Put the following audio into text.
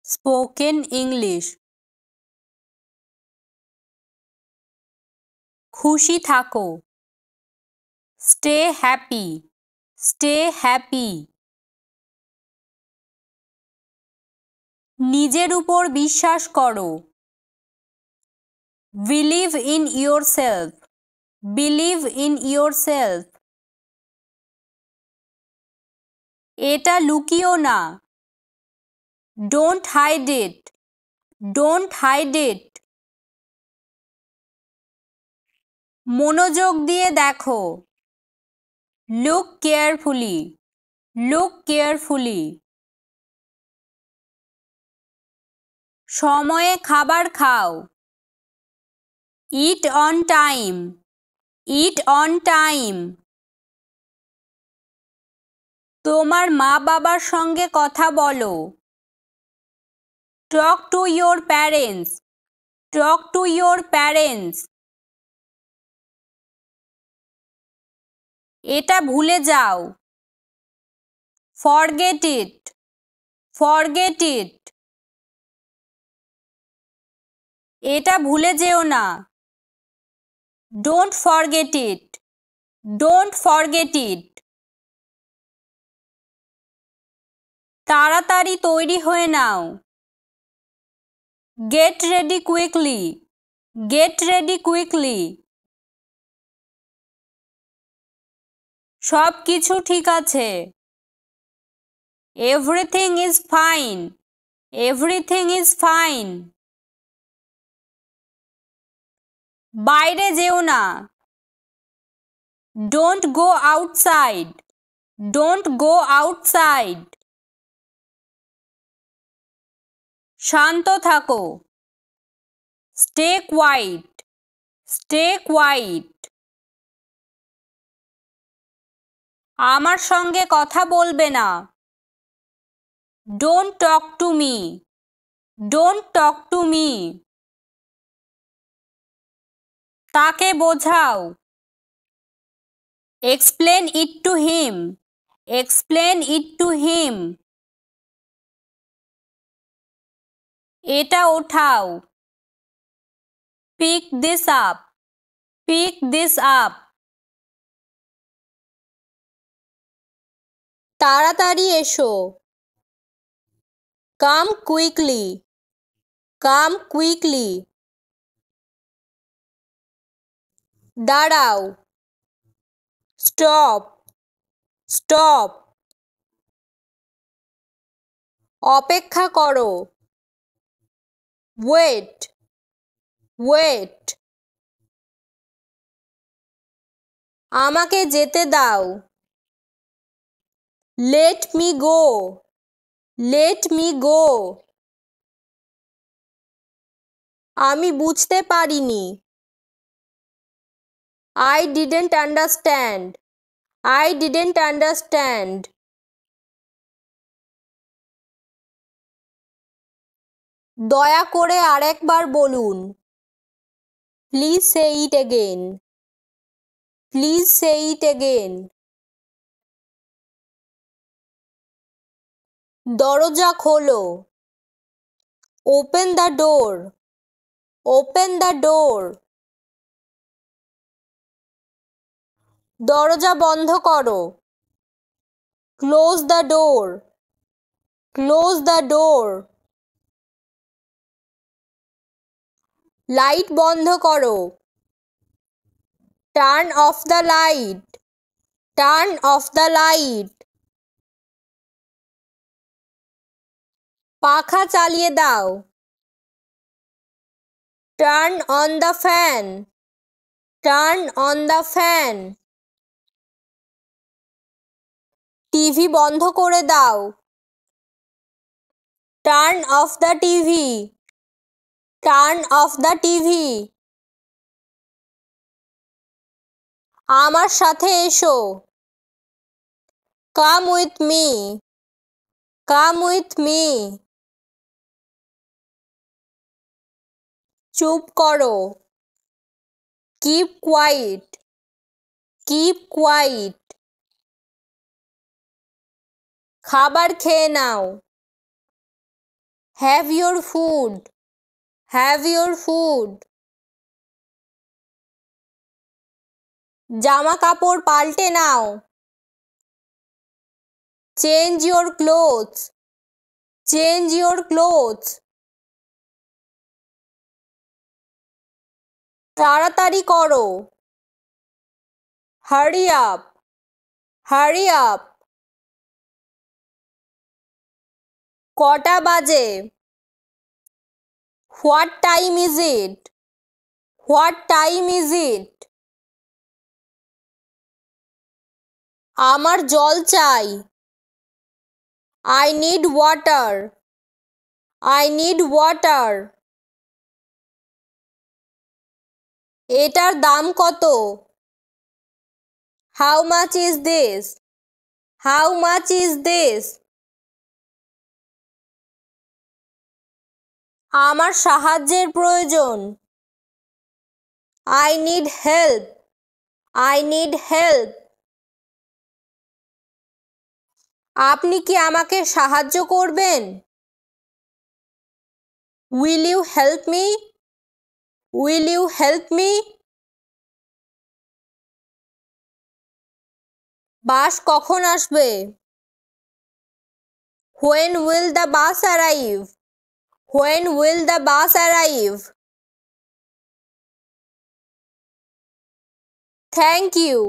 Spoken English. খুশি থাকো। Stay happy, stay happy. নিজের উপর বিশ্বাস করো। Believe in yourself, believe in yourself. এটা লুকিও না। Don't hide it, don't hide it. মনোযোগ দিয়ে দেখো। Look carefully, look carefully. সময়ে খাবার খাও। Eat on time, eat on time. তোমার মা বাবার সঙ্গে কথা বলো। Talk to your parents, talk to your parents. এটা ভুলে যাও। Forget it, forget it. এটা ভুলে যেও না। Don't forget it, don't forget it. তাড়াতাড়ি তৈরি হয়ে নাও। Get ready quickly, get ready quickly. সব কিছু ঠিক আছে। Everything is fine, everything is fine. বাইরে যেও না। Don't go outside, don't go outside. শান্ত থাকো। Stay quiet, stay quiet. আমার সঙ্গে কথা বলবে না। Don't talk to me, don't talk to me. তাকে বোঝাও। Explain it to him, explain it to him. এটা ওঠাও। Pick this up, pick this up. তাড়াতাড়ি এসো। Come quickly, come quickly. দাঁড়াও। Stop, stop. অপেক্ষা করো। Wait, wait. আমাকে যেতে দাও। Let me go, let me go. আমি বুঝতে পারিনি। I didn't understand, I didn't understand. দয়া করে আরেকবার বলুন। Please say it again, please say it again. দরজা খোলো। Open the door, open the door. দরজা বন্ধ করো। Close the door, close the door. Light বন্ধ করো। Turn off the light, turn off the light. পাখা চালিয়ে দাও। Turn on the fan, turn on the fan. TV বন্ধ করে দাও। Turn off the TV, turn off the TV. আমার সাথে এসো। Come with me, come with me. চুপ করো। Keep quiet, keep quiet. খাবার খেয়ে নাও। Have your food. Have your food. জামা কাপড় পাল্টে নাও। Change your clothes. Change your clothes. তাড়াতাড়ি করো। Hurry up. Hurry up. কটা বাজে? What time is it? What time is it? আমার জল চাই। I need water. I need water. এটার দাম কত? How much is this? How much is this? আমার সাহায্যের প্রয়োজন। I need help. I need help. আপনি কি আমাকে সাহায্য করবেন? Will you help me? Will you help me? বাস কখন আসবে? When will the bus arrive? When will the bus arrive? Thank you.